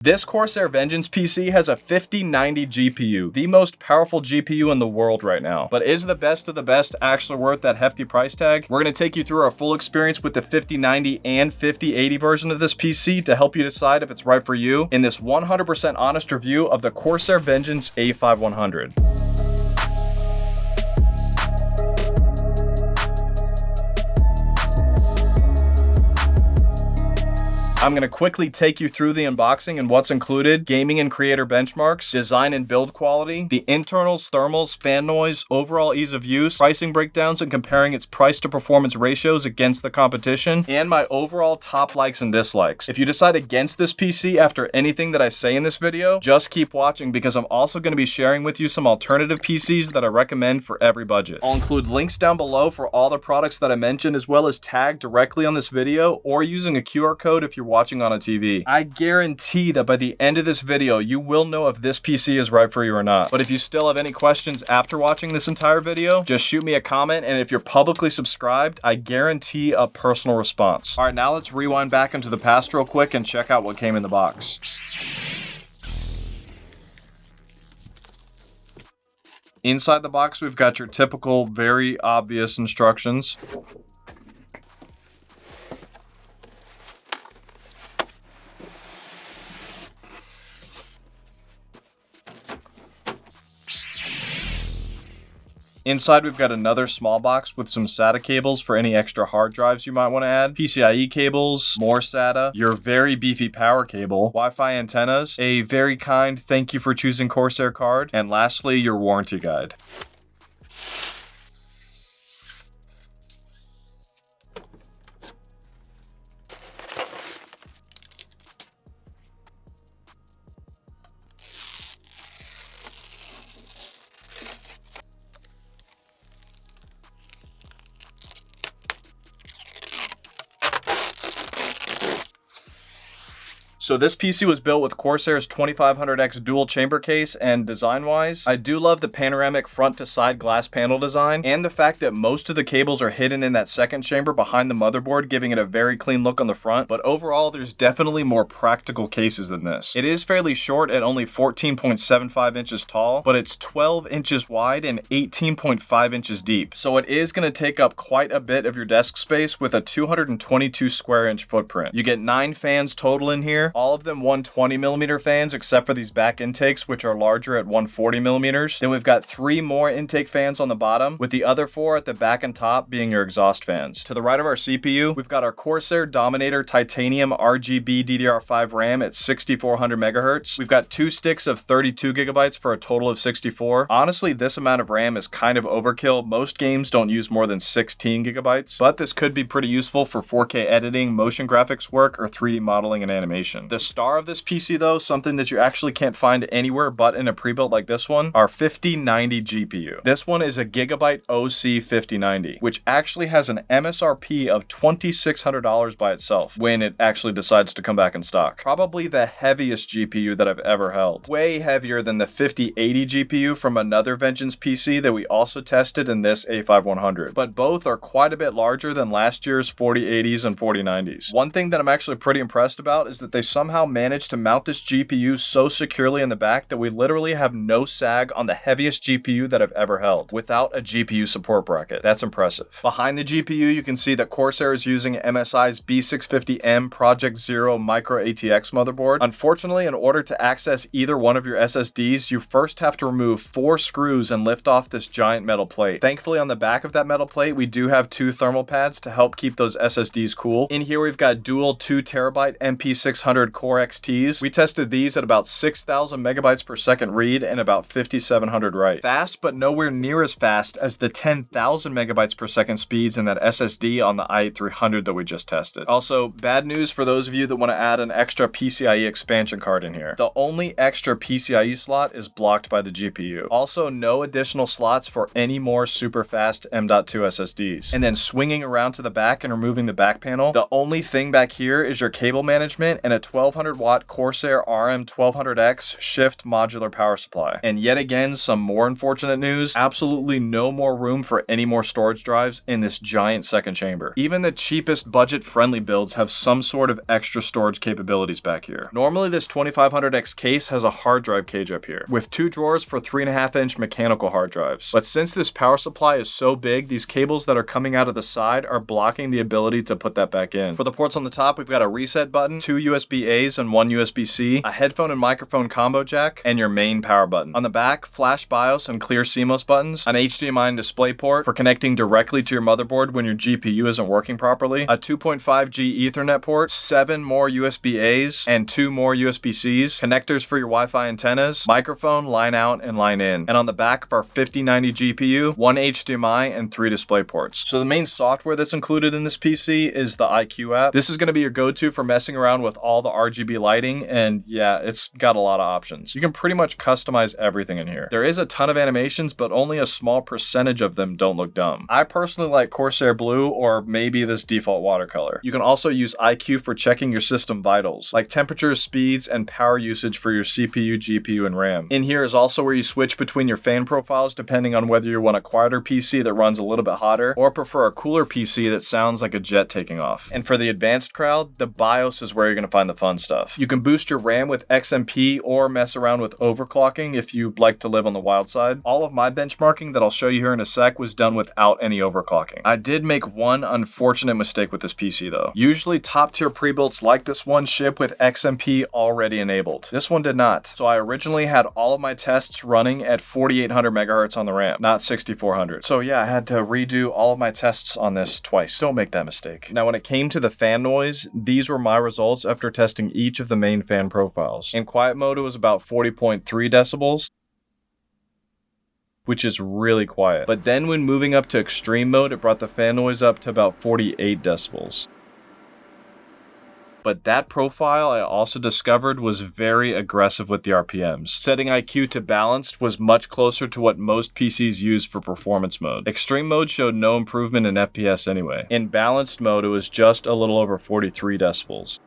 This Corsair Vengeance PC has a 5090 GPU, the most powerful GPU in the world right now. But is the best of the best actually worth that hefty price tag? We're going to take you through our full experience with the 5090 and 5080 version of this PC to help you decide if it's right for you in this 100% honest review of the Corsair Vengeance A5100. I'm going to quickly take you through the unboxing and what's included, gaming and creator benchmarks, design and build quality, the internals, thermals, fan noise, overall ease of use, pricing breakdowns and comparing its price to performance ratios against the competition, and my overall top likes and dislikes. If you decide against this PC after anything that I say in this video, just keep watching because I'm also going to be sharing with you some alternative PCs that I recommend for every budget. I'll include links down below for all the products that I mentioned, as well as tagged directly on this video or using a QR code if you're watching on a TV. I guarantee that by the end of this video, you will know if this PC is right for you or not. But if you still have any questions after watching this entire video, just shoot me a comment, and if you're publicly subscribed, I guarantee a personal response. All right, now let's rewind back into the past real quick and check out what came in the box. Inside the box, we've got your typical, very obvious instructions. Inside, we've got another small box with some SATA cables for any extra hard drives you might want to add, PCIe cables, more SATA, your very beefy power cable, Wi-Fi antennas, a very kind thank you for choosing Corsair card, and lastly, your warranty guide. So this PC was built with Corsair's 2500X dual chamber case, and design-wise, I do love the panoramic front to side glass panel design and the fact that most of the cables are hidden in that second chamber behind the motherboard, giving it a very clean look on the front. But overall, there's definitely more practical cases than this. It is fairly short at only 14.75 inches tall, but it's 12 inches wide and 18.5 inches deep. So it is going to take up quite a bit of your desk space with a 222 square inch footprint. You get 9 fans total in here. All of them 120mm fans, except for these back intakes, which are larger at 140mm. Then we've got 3 more intake fans on the bottom, with the other 4 at the back and top being your exhaust fans. To the right of our CPU, we've got our Corsair Dominator Titanium RGB DDR5 RAM at 6400 MHz. We've got 2 sticks of 32 GB for a total of 64. Honestly, this amount of RAM is kind of overkill. Most games don't use more than 16 GB, but this could be pretty useful for 4K editing, motion graphics work, or 3D modeling and animation. The star of this PC though, something that you actually can't find anywhere but in a pre-built like this one, our 5090 GPU. This one is a Gigabyte OC 5090, which actually has an MSRP of $2,600 by itself when it actually decides to come back in stock. Probably the heaviest GPU that I've ever held. Way heavier than the 5080 GPU from another Vengeance PC that we also tested in this A5100. But both are quite a bit larger than last year's 4080s and 4090s. One thing that I'm actually pretty impressed about is that they somehow managed to mount this GPU so securely in the back that we literally have no sag on the heaviest GPU that I've ever held without a GPU support bracket. That's impressive. Behind the GPU, you can see that Corsair is using MSI's B650M Project Zero Micro ATX motherboard. Unfortunately, in order to access either one of your SSDs, you first have to remove 4 screws and lift off this giant metal plate. Thankfully, on the back of that metal plate, we do have 2 thermal pads to help keep those SSDs cool. In here, we've got dual 2TB MP600 Core XTs. We tested these at about 6,000 megabytes per second read and about 5,700 write. Fast, but nowhere near as fast as the 10,000 megabytes per second speeds in that SSD on the i8300 that we just tested. Also, bad news for those of you that want to add an extra PCIe expansion card in here. The only extra PCIe slot is blocked by the GPU. Also, no additional slots for any more super fast M.2 SSDs. And then swinging around to the back and removing the back panel, the only thing back here is your cable management and a 1200 watt Corsair RM1200X shift modular power supply. And yet again, some more unfortunate news, absolutely no more room for any more storage drives in this giant second chamber. Even the cheapest budget-friendly builds have some sort of extra storage capabilities back here. Normally this 2500X case has a hard drive cage up here, with 2 drawers for 3.5-inch mechanical hard drives. But since this power supply is so big, these cables that are coming out of the side are blocking the ability to put that back in. For the ports on the top, we've got a reset button, 2 USB-A's and 1 USB-C, a headphone and microphone combo jack, and your main power button. On the back, flash BIOS and clear CMOS buttons, an HDMI and display port for connecting directly to your motherboard when your GPU isn't working properly, a 2.5G Ethernet port, 7 more USB-A's and 2 more USB-C's, connectors for your Wi-Fi antennas, microphone, line out, and line in. And on the back of our 5090 GPU, 1 HDMI and 3 display ports. So the main software that's included in this PC is the iQ app. This is going to be your go-to for messing around with all the RGB lighting, and yeah, it's got a lot of options. You can pretty much customize everything in here. There is a ton of animations, but only a small percentage of them don't look dumb. I personally like Corsair Blue or maybe this default watercolor. You can also use iQ for checking your system vitals, like temperatures, speeds, and power usage for your CPU, GPU, and RAM. In here is also where you switch between your fan profiles depending on whether you want a quieter PC that runs a little bit hotter or prefer a cooler PC that sounds like a jet taking off. And for the advanced crowd, the BIOS is where you're going to find the fun stuff. You can boost your RAM with XMP or mess around with overclocking if you like to live on the wild side. All of my benchmarking that I'll show you here in a sec was done without any overclocking. I did make one unfortunate mistake with this PC though. Usually top tier pre-builts like this one ship with XMP already enabled. This one did not. So I originally had all of my tests running at 4800 megahertz on the RAM, not 6400. So yeah, I had to redo all of my tests on this twice. Don't make that mistake. Now when it came to the fan noise, these were my results after testing each of the main fan profiles. In quiet mode, it was about 40.3 decibels, which is really quiet. But then when moving up to extreme mode, it brought the fan noise up to about 48 decibels. But that profile I also discovered was very aggressive with the RPMs. Setting IQ to balanced was much closer to what most PCs use for performance mode. Extreme mode showed no improvement in FPS anyway. In balanced mode, it was just a little over 43 decibels.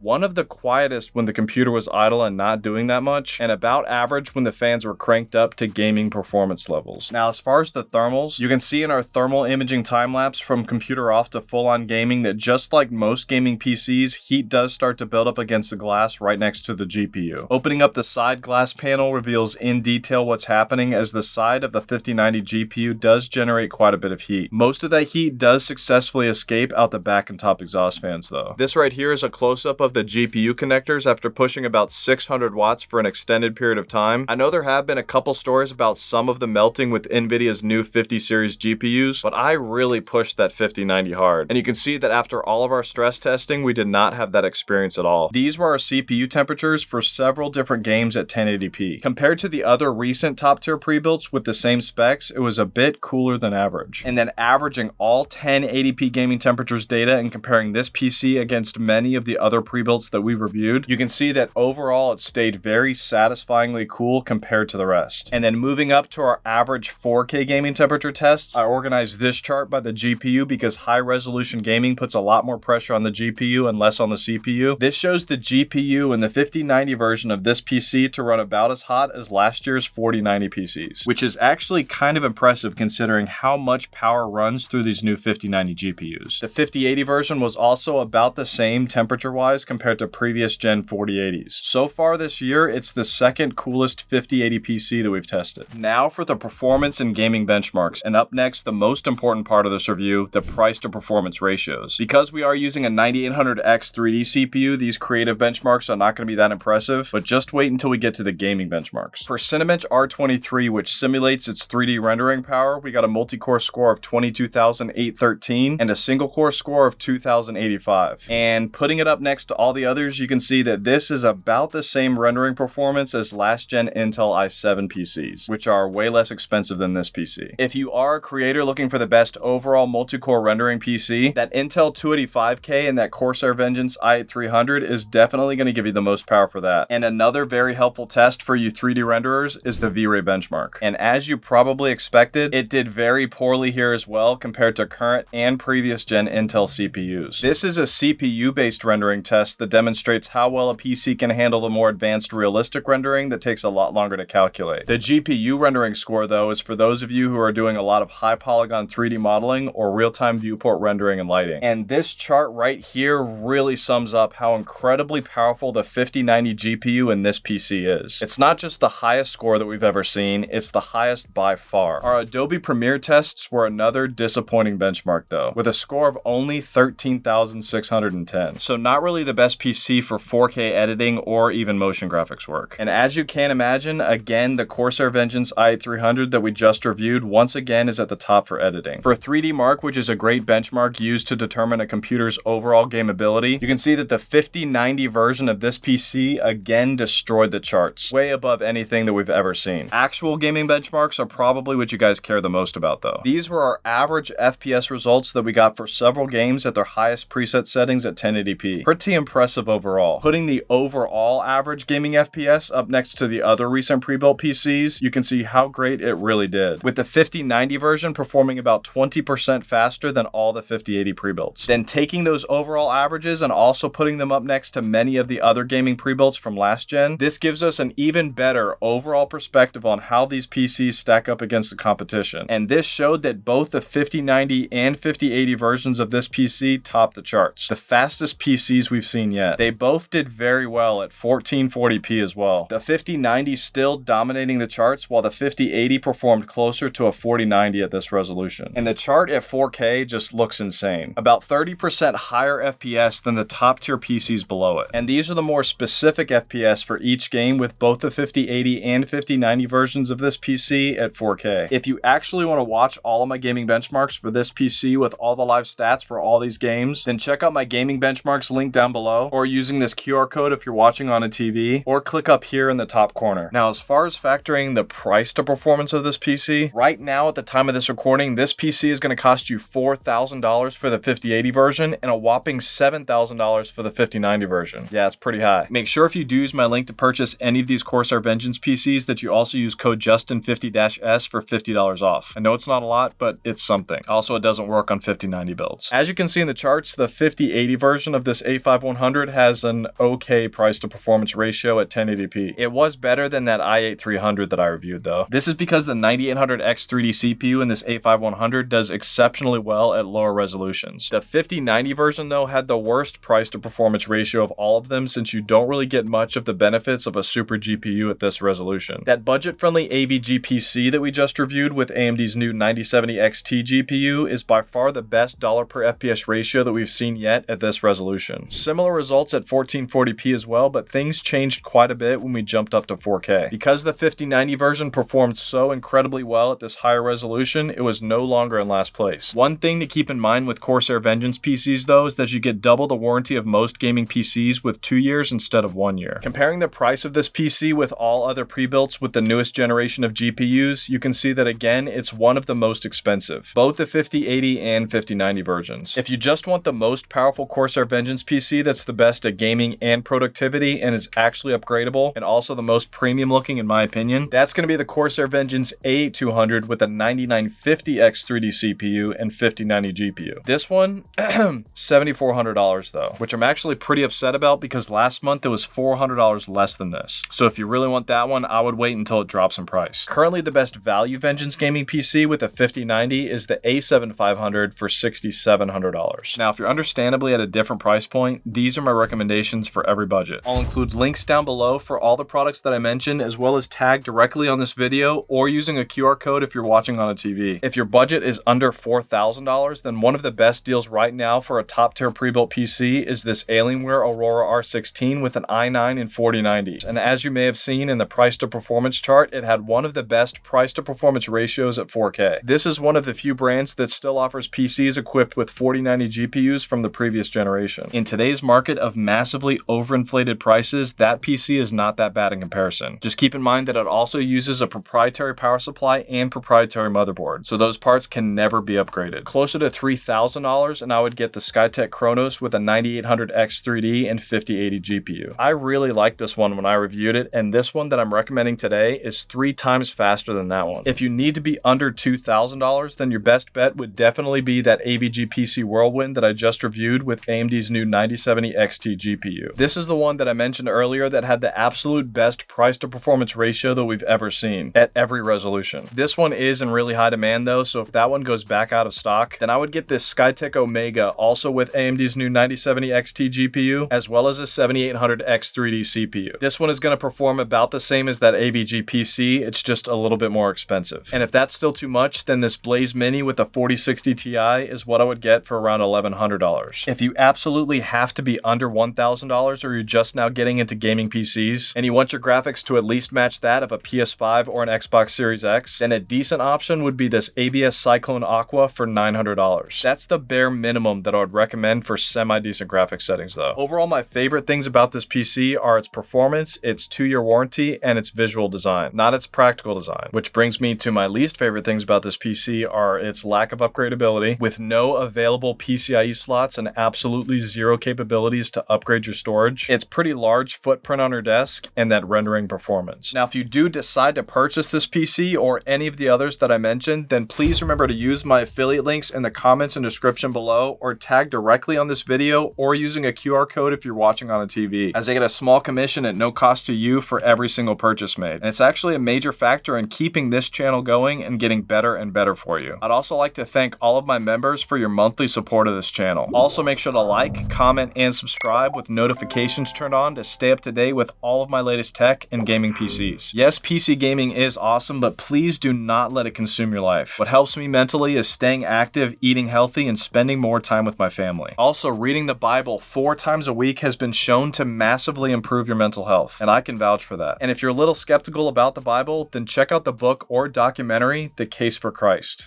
One of the quietest when the computer was idle and not doing that much, and about average when the fans were cranked up to gaming performance levels. Now, as far as the thermals, you can see in our thermal imaging time-lapse from computer off to full-on gaming that just like most gaming PCs, heat does start to build up against the glass right next to the GPU. Opening up the side glass panel reveals in detail what's happening as the side of the 5090 GPU does generate quite a bit of heat. Most of that heat does successfully escape out the back and top exhaust fans though. This right here is a close-up of the GPU connectors after pushing about 600 watts for an extended period of time. I know there have been a couple stories about some of the melting with NVIDIA's new 50 series GPUs, but I really pushed that 5090 hard. And you can see that after all of our stress testing, we did not have that experience at all. These were our CPU temperatures for several different games at 1080p. Compared to the other recent top tier pre-builts with the same specs, it was a bit cooler than average. And then averaging all 1080p gaming temperatures data and comparing this PC against many of the other pre-builts that we reviewed, you can see that overall it stayed very satisfyingly cool compared to the rest. And then moving up to our average 4K gaming temperature tests, I organized this chart by the GPU because high resolution gaming puts a lot more pressure on the GPU and less on the CPU. This shows the GPU in the 5090 version of this PC to run about as hot as last year's 4090 PCs, which is actually kind of impressive considering how much power runs through these new 5090 GPUs. The 5080 version was also about the same temperature-wise compared to previous gen 4080s. So far this year, it's the second coolest 5080 PC that we've tested. Now for the performance and gaming benchmarks, and up next, the most important part of this review, the price to performance ratios. Because we are using a 9800X 3D CPU, these creative benchmarks are not going to be that impressive, but just wait until we get to the gaming benchmarks. For Cinebench R23, which simulates its 3D rendering power, we got a multi-core score of 22,813 and a single core score of 2,085. And putting it up next to all the others, you can see that this is about the same rendering performance as last gen Intel i7 PCs, which are way less expensive than this PC. If you are a creator looking for the best overall multi-core rendering PC, that Intel 285K and that Corsair Vengeance i8300 is definitely going to give you the most power for that. And another very helpful test for you 3D renderers is the V-Ray benchmark. And as you probably expected, it did very poorly here as well compared to current and previous gen Intel CPUs. This is a CPU-based rendering test that demonstrates how well a PC can handle the more advanced realistic rendering that takes a lot longer to calculate. The GPU rendering score, though, is for those of you who are doing a lot of high polygon 3D modeling or real-time viewport rendering and lighting. And this chart right here really sums up how incredibly powerful the 5090 GPU in this PC is. It's not just the highest score that we've ever seen, it's the highest by far. Our Adobe Premiere tests were another disappointing benchmark though, with a score of only 13,610. So not really the best PC for 4K editing or even motion graphics work. And as you can imagine, again, the Corsair Vengeance i8300 that we just reviewed once again is at the top for editing. For 3D Mark, which is a great benchmark used to determine a computer's overall gameability, you can see that the 5090 version of this PC again destroyed the charts, way above anything that we've ever seen. Actual gaming benchmarks are probably what you guys care the most about though. These were our average FPS results that we got for several games at their highest preset settings at 1080p. Pretty impressive overall. Putting the overall average gaming FPS up next to the other recent pre-built PCs, you can see how great it really did, with the 5090 version performing about 20% faster than all the 5080 pre-builts. Then taking those overall averages and also putting them up next to many of the other gaming pre-builts from last gen, this gives us an even better overall perspective on how these PCs stack up against the competition. And this showed that both the 5090 and 5080 versions of this PC topped the charts. The fastest PCs we've seen yet. They both did very well at 1440p as well. The 5090 still dominating the charts, while the 5080 performed closer to a 4090 at this resolution. And the chart at 4K just looks insane. About 30% higher FPS than the top tier PCs below it. And these are the more specific FPS for each game, with both the 5080 and 5090 versions of this PC at 4K. If you actually want to watch all of my gaming benchmarks for this PC with all the live stats for all these games, then check out my gaming benchmarks link down below, or using this QR code if you're watching on a TV, or click up here in the top corner. Now, as far as factoring the price to performance of this PC, right now at the time of this recording, this PC is going to cost you $4,000 for the 5080 version and a whopping $7,000 for the 5090 version. Yeah, it's pretty high. Make sure if you do use my link to purchase any of these Corsair Vengeance PCs that you also use code Justin50-S for $50 off. I know it's not a lot, but it's something. Also, it doesn't work on 5090 builds. As you can see in the charts, the 5080 version of this a5100 has an okay price to performance ratio at 1080p. It was better than that i8300 that I reviewed though. This is because the 9800X 3D CPU in this a5100 does exceptionally well at lower resolutions. The 5090 version though had the worst price to performance ratio of all of them, since you don't really get much of the benefits of a super GPU at this resolution. That budget-friendly AVGPC that we just reviewed with AMD's new 9070 XT GPU is by far the best dollar per FPS ratio that we've seen yet at this resolution. Similar results at 1440p as well, but things changed quite a bit when we jumped up to 4K. Because the 5090 version performed so incredibly well at this higher resolution, it was no longer in last place. One thing to keep in mind with Corsair Vengeance PCs though is that you get double the warranty of most gaming PCs with 2 years instead of 1 year. Comparing the price of this PC with all other pre-builts with the newest generation of GPUs, you can see that again, it's one of the most expensive, both the 5080 and 5090 versions. If you just want the most powerful Corsair Vengeance PC that's the best at gaming and productivity and is actually upgradable and also the most premium looking in my opinion, that's going to be the Corsair Vengeance a8200 with a 9950X 3D CPU and 5090 GPU. This one, $7,400 though, which I'm actually pretty upset about because last month it was $400 less than this. So if you really want that one, I would wait until it drops in price. Currently the best value Vengeance gaming PC with a 5090 is the a7500 for $6,700. Now if you're understandably at a different price point, these are my recommendations for every budget. I'll include links down below for all the products that I mentioned, as well as tag directly on this video or using a QR code if you're watching on a TV. If your budget is under $4,000, then one of the best deals right now for a top tier pre-built PC is this Alienware Aurora R16 with an i9 and 4090. And as you may have seen in the price to performance chart, it had one of the best price to performance ratios at 4K. This is one of the few brands that still offers PCs equipped with 4090 GPUs from the previous generation. In today's market of massively overinflated prices, that PC is not that bad in comparison. Just keep in mind that it also uses a proprietary power supply and proprietary motherboard, so those parts can never be upgraded. Closer to $3,000 and I would get the Skytech Chronos with a 9800X 3D and 5080 GPU. I really liked this one when I reviewed it, and this one that I'm recommending today is 3 times faster than that one. If you need to be under $2,000, then your best bet would definitely be that AVGPC Whirlwind that I just reviewed with AMD's new 9070 XT GPU. This is the one that I mentioned earlier that had the absolute best price to performance ratio that we've ever seen at every resolution. This one is in really high demand though, so if that one goes back out of stock, then I would get this Skytech Omega also with AMD's new 9070 XT GPU as well as a 7800X 3D CPU. This one is going to perform about the same as that AVGPC, it's just a little bit more expensive. And if that's still too much, then this Blaze Mini with the 4060 Ti is what I would get for around $1,100. If you absolutely have to be under $1,000 or you're just now getting into gaming PCs and you want your graphics to at least match that of a PS5 or an Xbox Series X, then a decent option would be this ABS Cyclone Aqua for $900. That's the bare minimum that I would recommend for semi-decent graphics settings though. Overall, my favorite things about this PC are its performance, its 2-year warranty, and its visual design, not its practical design. Which brings me to my least favorite things about this PC are its lack of upgradability, with no available PCIe slots and absolutely zero capabilities to upgrade your storage, its pretty large footprint on your desk, and that rendering performance. Now, if you do decide to purchase this PC or any of the others that I mentioned, then please remember to use my affiliate links in the comments and description below, or tag directly on this video, or using a QR code if you're watching on a TV, as I get a small commission at no cost to you for every single purchase made. And it's actually a major factor in keeping this channel going and getting better and better for you. I'd also like to thank all of my members for your monthly support of this channel. Also, make sure to like, comment, and subscribe with notifications turned on to stay up to date with all of my latest tech and gaming PCs. Yes, PC gaming is awesome, but please do not let it consume your life. What helps me mentally is staying active, eating healthy, and spending more time with my family. Also, reading the Bible 4 times a week has been shown to massively improve your mental health, and I can vouch for that. And if you're a little skeptical about the Bible, then check out the book or documentary, The Case for Christ.